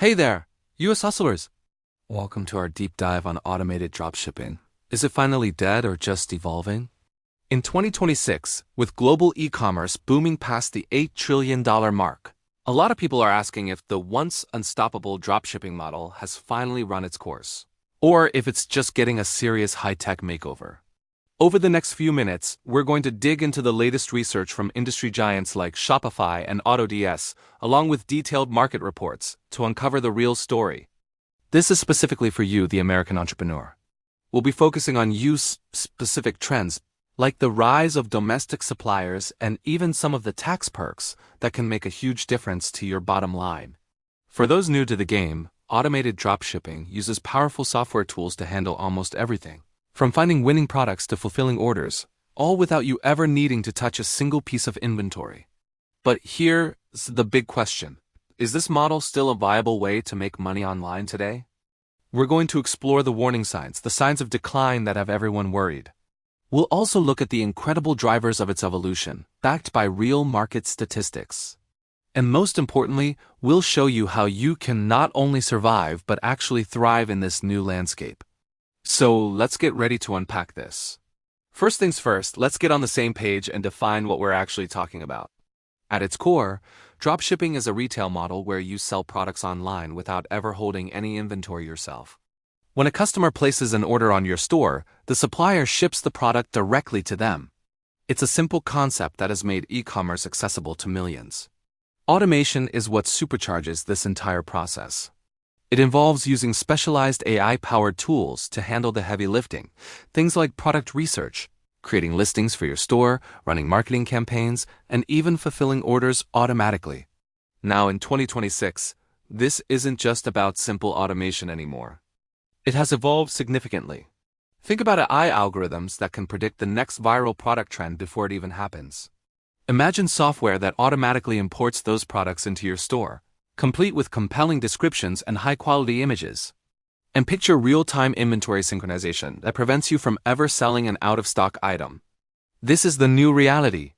Hey there, US hustlers! Welcome to our deep dive on automated dropshipping. Is it finally dead or just evolving? In 2026, with global e-commerce booming past the $8 trillion mark, a lot of people are asking if the once unstoppable dropshipping model has finally run its course, or if it's just getting a serious high-tech makeover. Over the next few minutes, we're going to dig into the latest research from industry giants like Shopify and AutoDS, along with detailed market reports, to uncover the real story. This is specifically for you, the American entrepreneur. We'll be focusing on use-specific trends, like the rise of domestic suppliers and even some of the tax perks that can make a huge difference to your bottom line. For those new to the game, automated dropshipping uses powerful software tools to handle almost everything, from finding winning products to fulfilling orders, all without you ever needing to touch a single piece of inventory. But here's the big question. Is this model still a viable way to make money online today? We're going to explore the warning signs, the signs of decline that have everyone worried. We'll also look at the incredible drivers of its evolution, backed by real market statistics. And most importantly, we'll show you how you can not only survive but actually thrive in this new landscape. So let's get ready to unpack this. First things first, let's get on the same page and define what we're actually talking about. At its core, dropshipping is a retail model where you sell products online without ever holding any inventory yourself. When a customer places an order on your store, the supplier ships the product directly to them. It's a simple concept that has made e-commerce accessible to millions. Automation is what supercharges this entire process. It involves using specialized AI-powered tools to handle the heavy lifting, things like product research, creating listings for your store, running marketing campaigns, and even fulfilling orders automatically. Now in 2026, this isn't just about simple automation anymore. It has evolved significantly. Think about AI algorithms that can predict the next viral product trend before it even happens. Imagine software that automatically imports those products into your store, complete with compelling descriptions and high-quality images. And picture real-time inventory synchronization that prevents you from ever selling an out-of-stock item. This is the new reality.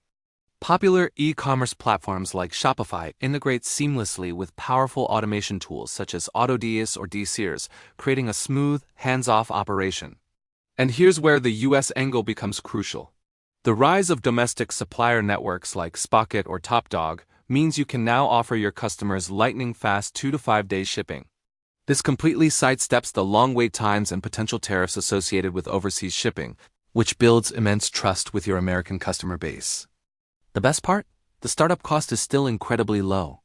Popular e-commerce platforms like Shopify integrate seamlessly with powerful automation tools such as AutoDS or DSears, creating a smooth, hands-off operation. And here's where the US angle becomes crucial. The rise of domestic supplier networks like Spocket or TopDog means you can now offer your customers lightning-fast 2 to 5 day shipping. This completely sidesteps the long wait times and potential tariffs associated with overseas shipping, which builds immense trust with your American customer base. The best part? The startup cost is still incredibly low.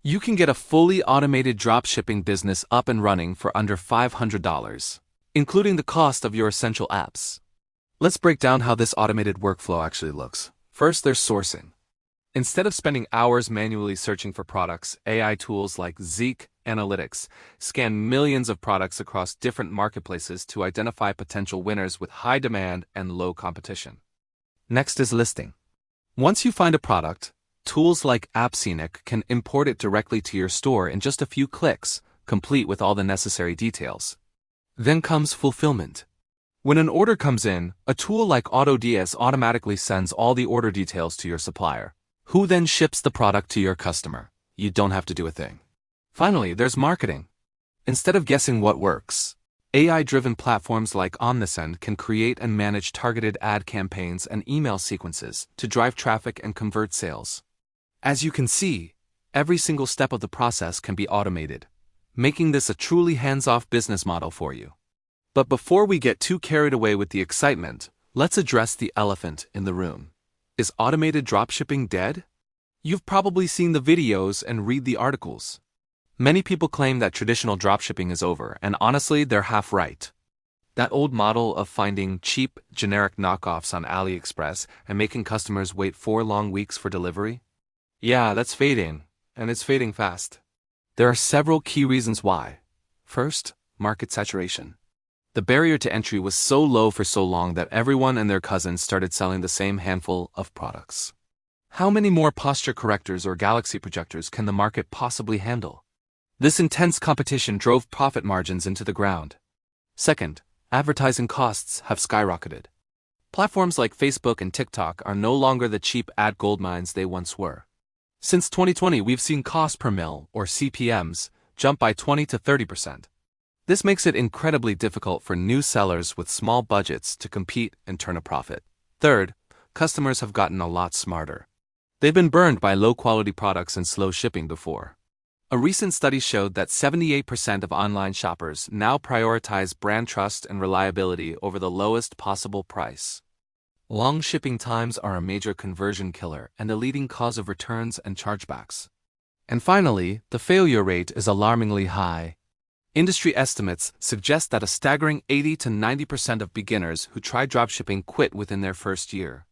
You can get a fully automated dropshipping business up and running for under $500, including the cost of your essential apps. Let's break down how this automated workflow actually looks. First, there's sourcing. Instead of spending hours manually searching for products, AI tools like Zeek Analytics scan millions of products across different marketplaces to identify potential winners with high demand and low competition. Next is listing. Once you find a product, tools like AppScenic can import it directly to your store in just a few clicks, complete with all the necessary details. Then comes fulfillment. When an order comes in, a tool like AutoDS automatically sends all the order details to your supplier, who then ships the product to your customer. You don't have to do a thing. Finally, there's marketing. Instead of guessing what works, AI-driven platforms like Omnisend can create and manage targeted ad campaigns and email sequences to drive traffic and convert sales. As you can see, every single step of the process can be automated, making this a truly hands-off business model for you. But before we get too carried away with the excitement, let's address the elephant in the room. Is automated dropshipping dead? You've probably seen the videos and read the articles. Many people claim that traditional dropshipping is over, and honestly, they're half right. That old model of finding cheap, generic knockoffs on AliExpress and making customers wait 4 long weeks for delivery? Yeah, that's fading, and it's fading fast. There are several key reasons why. First, market saturation. The barrier to entry was so low for so long that everyone and their cousins started selling the same handful of products. How many more posture correctors or galaxy projectors can the market possibly handle? This intense competition drove profit margins into the ground. Second, advertising costs have skyrocketed. Platforms like Facebook and TikTok are no longer the cheap ad goldmines they once were. Since 2020, we've seen cost per mil, or CPMs, jump by 20 to 30%. This makes it incredibly difficult for new sellers with small budgets to compete and turn a profit. Third, customers have gotten a lot smarter. They've been burned by low-quality products and slow shipping before. A recent study showed that 78% of online shoppers now prioritize brand trust and reliability over the lowest possible price. Long shipping times are a major conversion killer and a leading cause of returns and chargebacks. And finally, the failure rate is alarmingly high. Industry estimates suggest that a staggering 80 to 90% of beginners who try dropshipping quit within their first year.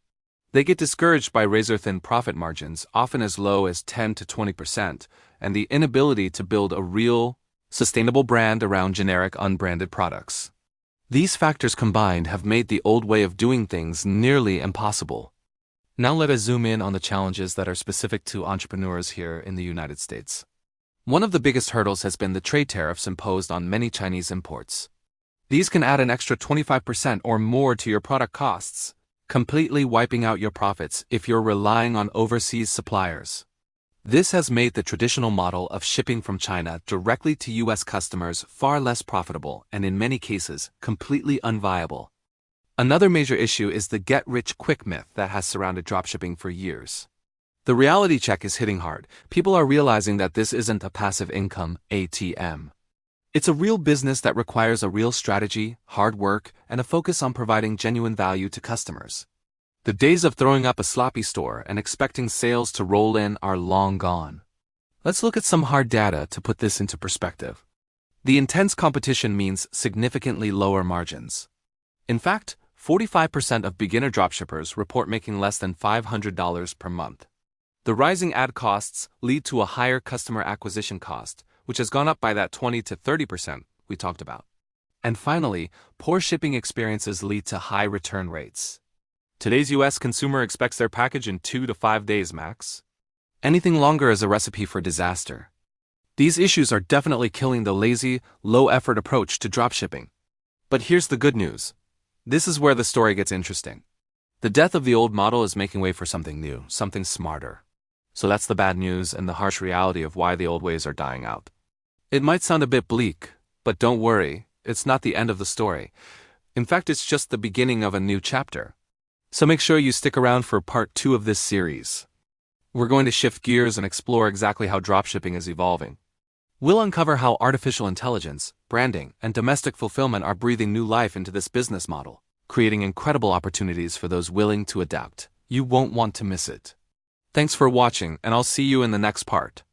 They get discouraged by razor-thin profit margins, often as low as 10 to 20%, and the inability to build a real, sustainable brand around generic unbranded products. These factors combined have made the old way of doing things nearly impossible. Now let us zoom in on the challenges that are specific to entrepreneurs here in the United States. One of the biggest hurdles has been the trade tariffs imposed on many Chinese imports. These can add an extra 25% or more to your product costs, completely wiping out your profits if you're relying on overseas suppliers. This has made the traditional model of shipping from China directly to U.S. customers far less profitable and in many cases, completely unviable. Another major issue is the get-rich-quick myth that has surrounded dropshipping for years. The reality check is hitting hard. People are realizing that this isn't a passive income ATM. It's a real business that requires a real strategy, hard work, and a focus on providing genuine value to customers. The days of throwing up a sloppy store and expecting sales to roll in are long gone. Let's look at some hard data to put this into perspective. The intense competition means significantly lower margins. In fact, 45% of beginner dropshippers report making less than $500 per month. The rising ad costs lead to a higher customer acquisition cost, which has gone up by that 20 to 30% we talked about. And finally, poor shipping experiences lead to high return rates. Today's US consumer expects their package in 2 to 5 days max. Anything longer is a recipe for disaster. These issues are definitely killing the lazy, low-effort approach to dropshipping. But here's the good news. This is where the story gets interesting. The death of the old model is making way for something new, something smarter. So that's the bad news and the harsh reality of why the old ways are dying out. It might sound a bit bleak, but don't worry, it's not the end of the story. In fact, it's just the beginning of a new chapter. So make sure you stick around for part 2 of this series. We're going to shift gears and explore exactly how dropshipping is evolving. We'll uncover how artificial intelligence, branding, and domestic fulfillment are breathing new life into this business model, creating incredible opportunities for those willing to adapt. You won't want to miss it. Thanks for watching, and I'll see you in the next part.